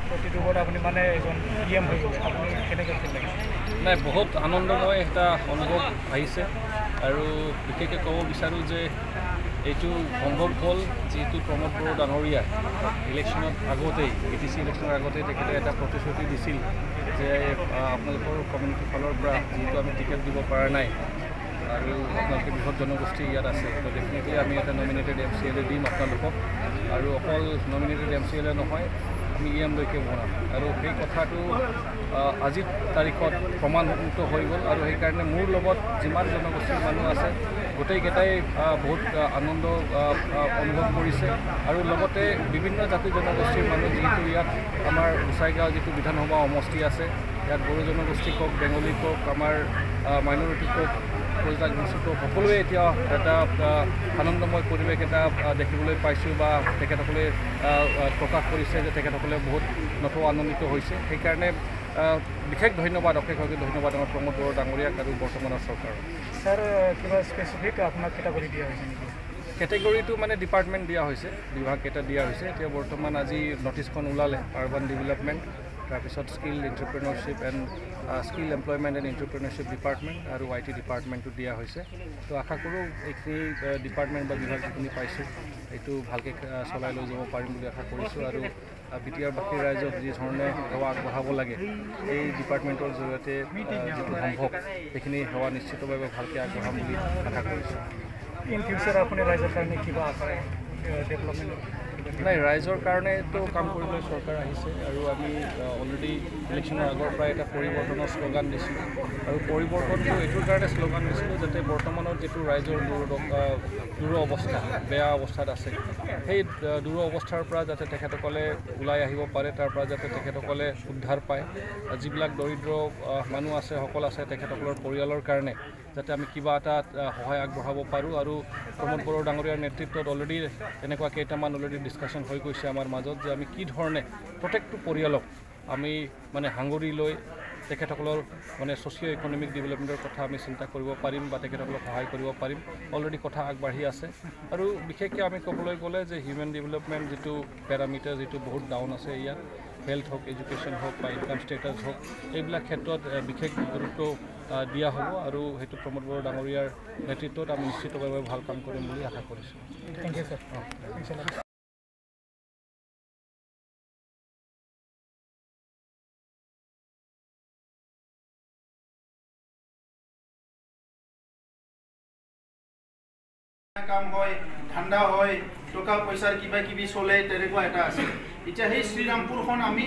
প্ৰতিটোত আপুনি মানে এজন PM হৈ গ'লে আপুনি কেনেকৈ ফিল লাগিছে? নাই, বহুত আনন্দময় এটা অনুভৱ আহিছে আৰু বিশেষকৈ ক'ব বিচাৰোঁ যে এইটো সম্ভৱ হ'ল যিহেতু প্ৰমোদ বড়ো ডাঙৰীয়া ইলেকশ্যনত আগতেই ATC ইলেকশ্যনৰ আগতেই তেখেতে এটা প্ৰতিশ্ৰুতি দিছিল যে আপোনালোকৰ কমিউনিটিৰ ফালৰ পৰা যিহেতু আমি টিকেট দিব পৰা নাই আৰু আপোনালোকে বৃহৎ জনগোষ্ঠী ইয়াত আছে, তো ডেফিনেটলি আমি এটা নমিনেটেড MCLA দিম আপোনালোকক আৰু অকল নমিনেটেড MCLA নহয়, আমি EM-লৈকে বনাম আৰু সেই কথাটো আজিৰ তাৰিখত প্ৰমাণিত হৈ গ'ল আৰু সেইকাৰণে মোৰ লগত যিমান জনগোষ্ঠীৰ মানুহ আছে গোটেইকেইটাই বহুত আনন্দ অনুভৱ কৰিছে আৰু লগতে বিভিন্ন জাতি জনগোষ্ঠীৰ মানুহ যিহেতু ইয়াত আমাৰ গোসাইগাঁও যিটো বিধানসভা সমষ্টি আছে, ইয়াত বড়ো জনগোষ্ঠী কওক, বেংগলী কওক, আমাৰ মাইনৰিটি কওক, কলিতা কওক, সকলোৱে এতিয়া এটা আনন্দময় পৰিৱেশ এটা দেখিবলৈ পাইছোঁ বা তেখেতসকলে প্ৰকাশ কৰিছে যে তেখেতসকলে বহুত নথৈ আনন্দিত হৈছে। সেইকাৰণে বিশেষ ধন্যবাদ, অশেষভাৱে ধন্যবাদ আমাৰ প্ৰমোদ বড়ো ডাঙৰীয়াক আৰু বৰ্তমানৰ চৰকাৰক। ছাৰ, কিবা স্পেচিফিক আপোনাক কেটাগৰী দিয়া হৈছে নেকি? কেটেগৰীটো মানে ডিপাৰ্টমেণ্ট দিয়া হৈছে, বিভাগ এটা দিয়া হৈছে। এতিয়া বৰ্তমান আজি নটিছখন ওলালে, আৰ্বান ডেভেলপমেণ্ট, তাৰপিছত skill entrepreneurship and skill employment and entrepreneurship department আৰু IT ডিপাৰ্টমেণ্টটো দিয়া হৈছে। তো আশা কৰোঁ এইখিনি ডিপাৰ্টমেণ্ট বা বিভাগ যিখিনি পাইছোঁ এইটো ভালকৈ চলাই লৈ যাব পাৰিম বুলি আশা কৰিছোঁ আৰু BTR-বাসী ৰাইজক যি ধৰণে সেৱা আগবঢ়াব লাগে এই ডিপাৰ্টমেণ্টৰ জৰিয়তে যিটো সম্ভৱ সেইখিনি সেৱা নিশ্চিতভাৱে ভালকৈ আগবঢ়াম বুলি আশা কৰিছোঁ। ইন ফিউচাৰ আপুনি ৰাইজৰ কাৰণে কিবা আশাৰে ডেভেলপমেণ্ট? নাই, ৰাইজৰ কাৰণেতো কাম কৰিবলৈ চৰকাৰ আহিছে আৰু আমি অলৰেডি ইলেকশ্যনৰ আগৰ পৰাই এটা পৰিৱৰ্তনৰ শ্লোগান দিছিলোঁ আৰু পৰিৱৰ্তনটো এইটোৰ কাৰণে শ্লোগান দিছিলোঁ যাতে বৰ্তমানৰ যিটো ৰাইজৰ দূৰ অৱস্থা, বেয়া অৱস্থাত আছে, সেই দূৰ অৱস্থাৰ পৰা যাতে তেখেতসকলে ওলাই আহিব পাৰে, তাৰ পৰা যাতে তেখেতসকলে উদ্ধাৰ পায়, যিবিলাক দৰিদ্ৰ মানুহ আছে, সকল আছে, তেখেতসকলৰ পৰিয়ালৰ কাৰণে যাতে আমি কিবা এটা সহায় আগবঢ়াব পাৰোঁ আৰু প্ৰমোদ বড়ো ডাঙৰীয়াৰ নেতৃত্বত অলৰেডি এনেকুৱা কেইটামান অলৰেডি ডিছকাশ্যন হৈ গৈছে আমাৰ মাজত যে আমি কি ধৰণে প্ৰত্যেকটো পৰিয়ালক আমি মানে সাঙুৰি লৈ তেখেতসকলৰ মানে ছ'চিঅ' ইকনমিক ডেভেলপমেণ্টৰ কথা আমি চিন্তা কৰিব পাৰিম বা তেখেতসকলক সহায় কৰিব পাৰিম। অলৰেডি কথা আগবাঢ়ি আছে আৰু বিশেষকৈ আমি ক'বলৈ গ'লে যে হিউমেন ডেভেলপমেণ্ট যিটো পেৰামিটাৰ যিটো বহুত ডাউন আছে ইয়াত, হেল্থ হওক, এডুকেশ্যন হওক বা ইনকাম ষ্টেটাছ হওক, এইবিলাক ক্ষেত্ৰত বিশেষ গুৰুত্ব দিয়া হ'ব আৰু সেইটো প্ৰমোদ বড়ো ডাঙৰীয়াৰ নেতৃত্বত আমি নিশ্চিতভাৱে ভাল কাম কৰিম বুলি আশা কৰিছোঁ। Thank you sir. কাম হয়, ঠাণ্ডা হয়, টকা পইচাৰ কিবা কিবি চলে, তেনেকুৱা এটা আছে। এতিয়া সেই শ্ৰীৰামপুৰখন আমি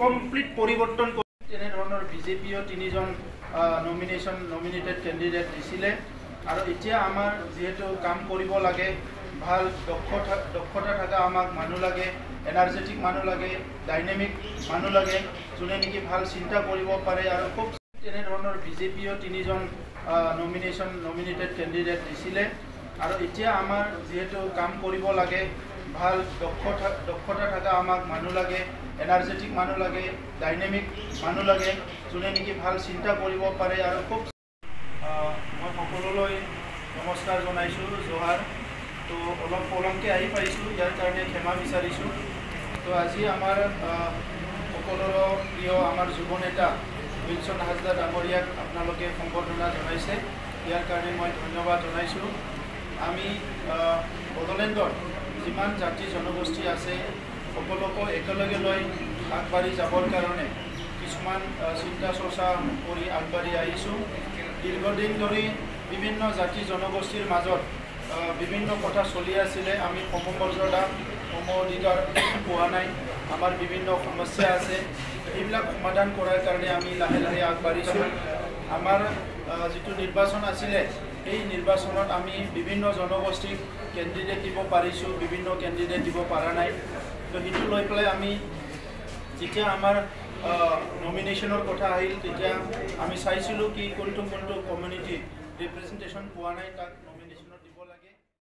কমপ্লিট পৰিৱৰ্তন কৰি তেনেধৰণৰ BJPও 3জন নমিনেটেড কেণ্ডিডেট দিছিলে আৰু এতিয়া আমাৰ যিহেতু কাম কৰিব লাগে, ভাল দক্ষতা থকা আমাক মানুহ লাগে, এনাৰ্জেটিক মানুহ লাগে, ডাইনেমিক মানুহ লাগে, যোনে নেকি ভাল চিন্তা কৰিব পাৰে আৰু খুব তেনেধৰণৰ BJPও 3জন নমিনেটেড কেণ্ডিডেট দিছিলে আৰু এতিয়া আমাৰ যিহেতু কাম কৰিব লাগে, ভাল দক্ষতা থকা আমাক মানুহ লাগে, এনাৰ্জেটিক মানুহ লাগে, ডাইনেমিক মানুহ লাগে, যোনে নেকি ভাল চিন্তা কৰিব পাৰে আৰু খুব মই সকলোলৈ নমস্কাৰ জনাইছোঁ, জোহাৰ। তো অলপ পলমকৈ আহি পাইছোঁ, ইয়াৰ কাৰণে ক্ষমা বিচাৰিছোঁ। তো আজি আমাৰ সকলোৰে প্ৰিয় আমাৰ যুৱ নেতা উইলছন হাজদা ডাঙৰীয়াক আপোনালোকে সম্বৰ্ধনা জনাইছে, ইয়াৰ কাৰণে মই ধন্যবাদ জনাইছোঁ। আমি বড়োলেণ্ডৰ যিমান জাতি জনগোষ্ঠী আছে সকলোকে একেলগে লৈ আগবাঢ়ি যাবৰ কাৰণে কিছুমান চিন্তা চৰ্চা কৰি আগবাঢ়ি আহিছোঁ। দীৰ্ঘদিন ধৰি বিভিন্ন জাতি জনগোষ্ঠীৰ মাজত বিভিন্ন কথা চলি আছিলে। আমি সমমৰ্যাদা, সম অধিকাৰ পোৱা নাই, আমাৰ বিভিন্ন সমস্যা আছে, এইবিলাক সমাধান কৰাৰ কাৰণে আমি লাহে লাহে আগবাঢ়িছোঁ। আমাৰ যিটো নিৰ্বাচন আছিলে এই নিৰ্বাচনত আমি বিভিন্ন জনগোষ্ঠীক কেণ্ডিডেট দিব পাৰিছোঁ, বিভিন্ন কেণ্ডিডেট দিব পৰা নাই। তো সেইটো লৈ পেলাই আমি যেতিয়া আমাৰ নমিনেশ্যনৰ কথা আহিল তেতিয়া আমি চাইছিলোঁ কি কোনটো কমিউনিটি ৰিপ্ৰেজেণ্টেশ্যন পোৱা নাই তাক